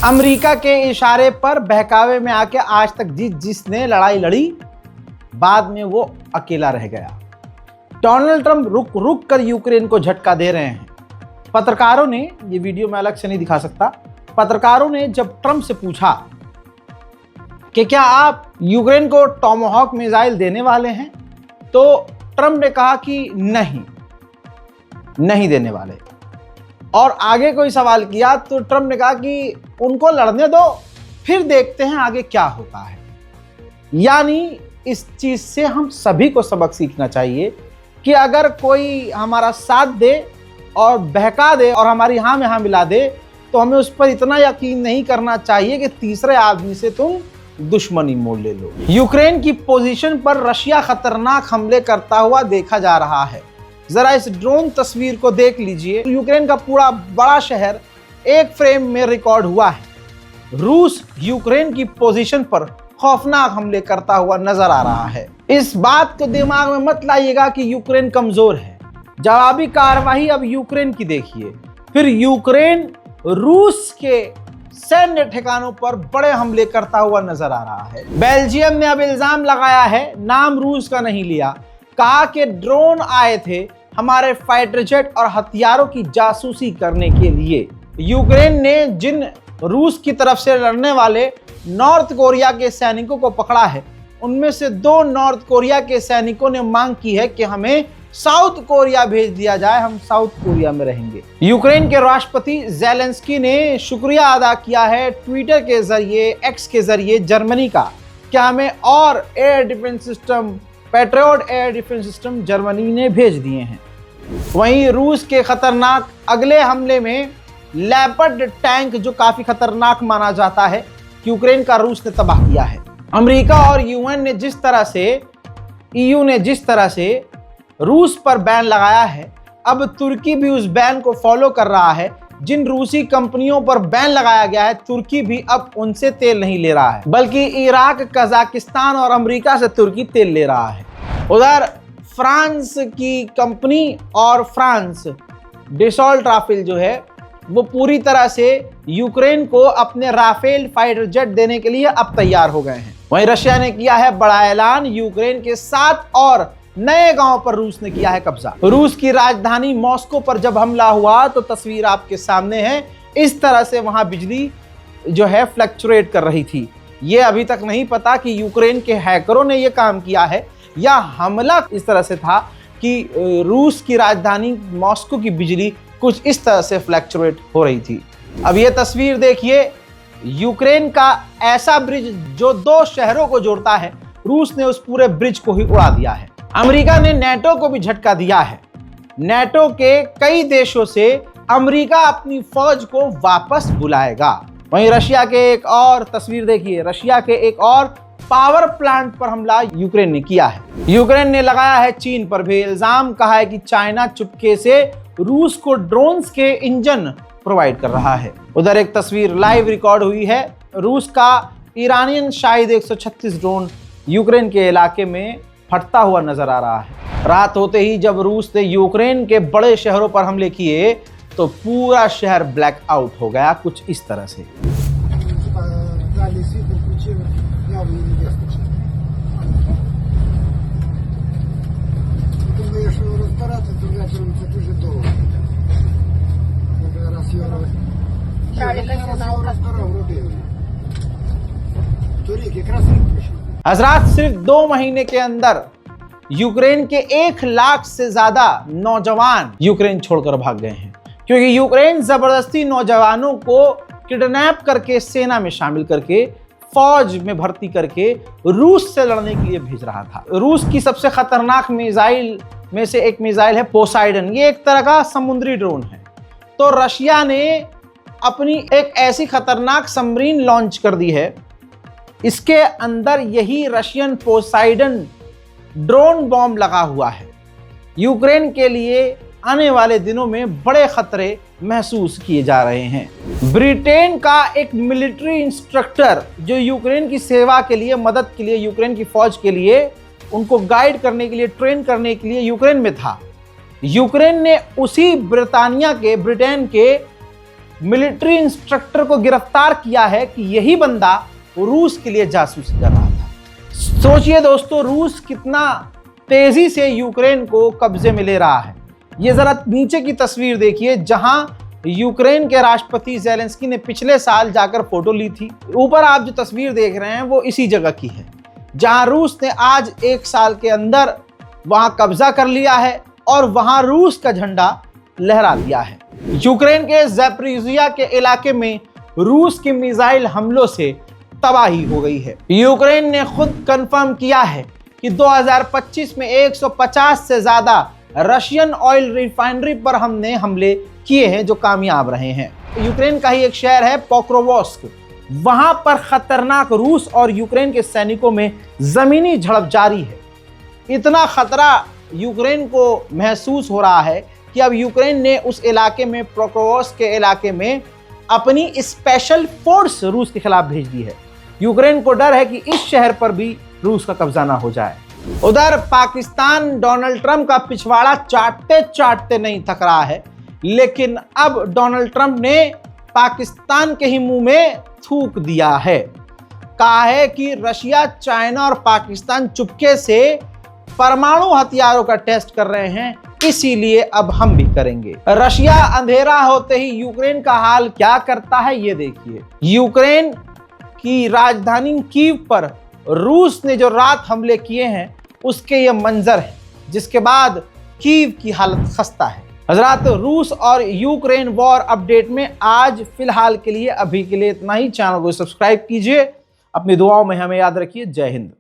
America के इशारे पर बहकावे में आके आज तक जिसने लड़ाई लड़ी, बाद में वो अकेला रह गया। डोनाल्ड ट्रंप रुक रुक कर यूक्रेन को झटका दे रहे हैं। पत्रकारों ने, ये वीडियो मैं अलग से नहीं दिखा सकता, पत्रकारों ने जब ट्रंप से पूछा कि क्या आप यूक्रेन को टॉमाहॉक मिसाइल देने वाले हैं, तो ट्रंप ने कहा कि नहीं देने वाले। और आगे कोई सवाल किया तो ट्रंप ने कहा कि उनको लड़ने दो, फिर देखते हैं आगे क्या होता है। यानी इस चीज से हम सभी को सबक सीखना चाहिए कि अगर कोई हमारा साथ दे और बहका दे और हमारी हाँ में हाँ मिला दे, तो हमें उस पर इतना यकीन नहीं करना चाहिए कि तीसरे आदमी से तुम दुश्मनी मोड़ ले लो। यूक्रेन की पोजीशन पर रशिया खतरनाक हमले करता हुआ देखा जा रहा है। जरा इस ड्रोन तस्वीर को देख लीजिए। यूक्रेन का पूरा बड़ा शहर एक फ्रेम में रिकॉर्ड हुआ है। रूस यूक्रेन की पोजीशन पर खौफनाक हमले करता हुआ नजर आ रहा है। इस बात को दिमाग में मत लाइएगा कि यूक्रेन कमजोर है। जवाबी कार्रवाई अब यूक्रेन की देखिए। फिर यूक्रेन रूस के सैन्य ठिकानों पर बड़े हमले करता हुआ नजर आ रहा है। बेल्जियम ने अब इल्जाम लगाया है, नाम रूस का नहीं लिया, कहा कि ड्रोन आए थे हमारे फाइटर जेट और हथियारों की जासूसी करने के लिए। यूक्रेन ने जिन रूस की तरफ से लड़ने वाले नॉर्थ कोरिया के सैनिकों को पकड़ा है, उनमें से 2 नॉर्थ कोरिया के सैनिकों ने मांग की है कि हमें साउथ कोरिया भेज दिया जाए, हम साउथ कोरिया में रहेंगे। यूक्रेन के राष्ट्रपति ज़ेलेंस्की ने शुक्रिया अदा किया है ट्विटर के जरिए, एक्स के जरिए जर्मनी का, कि हमें और air defence system, patriot air defence system Germany ने भेज दिए हैं। वहीं रूस के खतरनाक अगले हमले में लेपर्ड टैंक, जो काफी खतरनाक माना जाता है, यूक्रेन का रूस ने तबाह किया है। अमेरिका और यूएन ने जिस तरह से, ईयू ने जिस तरह से रूस पर बैन लगाया है, अब तुर्की भी उस बैन को फॉलो कर रहा है। जिन रूसी कंपनियों पर बैन लगाया गया है, तुर्की भी अब उनसे तेल नहीं ले रहा है, बल्कि इराक, कजाकिस्तान और अमेरिका से तुर्की तेल ले रहा है। उधर फ्रांस की कंपनी और फ्रांस डसॉल्ट राफेल जो है, वो पूरी तरह से यूक्रेन को अपने राफेल फाइटर जेट देने के लिए अब तैयार हो गए हैं। वहीं रशिया ने किया है बड़ा ऐलान, यूक्रेन के 7 और नए गांव पर रूस ने किया है कब्जा। रूस की राजधानी मॉस्को पर जब हमला हुआ तो तस्वीर आपके सामने है। इस तरह से वहां बिजली जो है फ्लक्चुएट कर रही थी। ये अभी तक नहीं पता कि यूक्रेन के हैकरों ने ये काम किया है या हमला इस तरह से था कि रूस की राजधानी मॉस्को की बिजली कुछ इस तरह से फ्लक्चुएट हो रही थी। अब ये तस्वीर देखिए, यूक्रेन का ऐसा ब्रिज जो 2 शहरों को जोड़ता है, रूस ने उस पूरे ब्रिज को ही उड़ा दिया है। अमेरिका ने नेटो को भी झटका दिया है। नेटो के कई देशों से अमेरिका अपनी फौज को वापस बुलाएगा। वहीं रशिया के एक और तस्वीर देखिए, रशिया के एक और पावर प्लांट पर हमला यूक्रेन ने किया है। यूक्रेन ने लगाया है चीन पर भी इल्जाम, कहा है कि चाइना चुपके से रूस को ड्रोन्स के इंजन प्रोवाइड कर रहा है। उधर एक तस्वीर लाइव रिकॉर्ड हुई है, रूस का ईरानियन शाहिद 136 ड्रोन यूक्रेन के इलाके में फटता हुआ नजर आ रहा है। रात होते ही जब रूस ने यूक्रेन के बड़े शहरों पर हमले किए तो पूरा शहर ब्लैक आउट हो गया, कुछ इस तरह से। हजरात, सिर्फ 2 महीने के अंदर यूक्रेन के 1 लाख से ज्यादा नौजवान यूक्रेन छोड़कर भाग गए हैं, क्योंकि यूक्रेन जबरदस्ती नौजवानों को किडनैप करके सेना में शामिल करके फौज में भर्ती करके रूस से लड़ने के लिए भेज रहा था। रूस की सबसे खतरनाक मिसाइल में से एक मिसाइल है पोसाइडन। ये एक तरह का समुद्री ड्रोन है। तो रशिया ने अपनी एक ऐसी खतरनाक सबमरीन लॉन्च कर दी है, इसके अंदर यही रशियन पोसाइडन ड्रोन बॉम्ब लगा हुआ है। यूक्रेन के लिए आने वाले दिनों में बड़े खतरे महसूस किए जा रहे हैं। ब्रिटेन का एक मिलिट्री इंस्ट्रक्टर जो यूक्रेन की सेवा के लिए, मदद के लिए, यूक्रेन की फौज के लिए, उनको गाइड करने के लिए, ट्रेन करने के लिए यूक्रेन में था। यूक्रेन ने उसी ब्रिटेन के मिलिट्री इंस्ट्रक्टर को गिरफ्तार किया है कि यही बंदा रूस के लिए जासूसी कर रहा था। सोचिए दोस्तों, रूस कितना तेजी से यूक्रेन को कब्जे में ले रहा है। ये जरा नीचे की तस्वीर देखिए, जहां यूक्रेन के राष्ट्रपति ज़ेलेंस्की ने पिछले साल जाकर फोटो ली थी। ऊपर आप जो तस्वीर देख रहे हैं वो इसी जगह की है जहां रूस ने आज 1 साल के अंदर वहां कब्जा कर लिया है और वहां रूस का झंडा लहरा दिया है। यूक्रेन के ज़ैपोरिज़िया के इलाके में रूस के मिसाइल हमलों से तबाही हो गई है। यूक्रेन ने खुद कंफर्म किया है कि 2025 में 150 से ज्यादा रशियन ऑयल रिफाइनरी पर हमने हमले किए हैं जो कामयाब रहे हैं। यूक्रेन का ही एक शहर है पोक्रोवस्क, वहां पर खतरनाक रूस और यूक्रेन के सैनिकों में जमीनी झड़प जारी है। इतना खतरा यूक्रेन को महसूस हो रहा है कि अब यूक्रेन ने उस इलाके में, पोक्रोवस्क के इलाके में अपनी स्पेशल फोर्स रूस के खिलाफ भेज दी है। यूक्रेन को डर है कि इस शहर पर भी रूस का कब्जा ना हो जाए। उधर पाकिस्तान डोनाल्ड ट्रंप का पिछवाड़ा चाटते चाटते नहीं थक रहा है, लेकिन अब डोनाल्ड ट्रंप ने पाकिस्तान के ही मुंह में थूक दिया है। कहा है कि रशिया, चाइना और पाकिस्तान चुपके से परमाणु हथियारों का टेस्ट कर रहे हैं, इसीलिए अब हम भी करेंगे। रशिया अंधेरा होते ही यूक्रेन का हाल क्या करता है ये देखिए। यूक्रेन की राजधानी कीव पर रूस ने जो रात हमले किए हैं उसके ये मंजर है, जिसके बाद कीव की हालत खस्ता है। हजरात, रूस और यूक्रेन वॉर अपडेट में आज फिलहाल के लिए, अभी के लिए इतना ही। चैनल को सब्सक्राइब कीजिए, अपनी दुआओं में हमें याद रखिए। जय हिंद।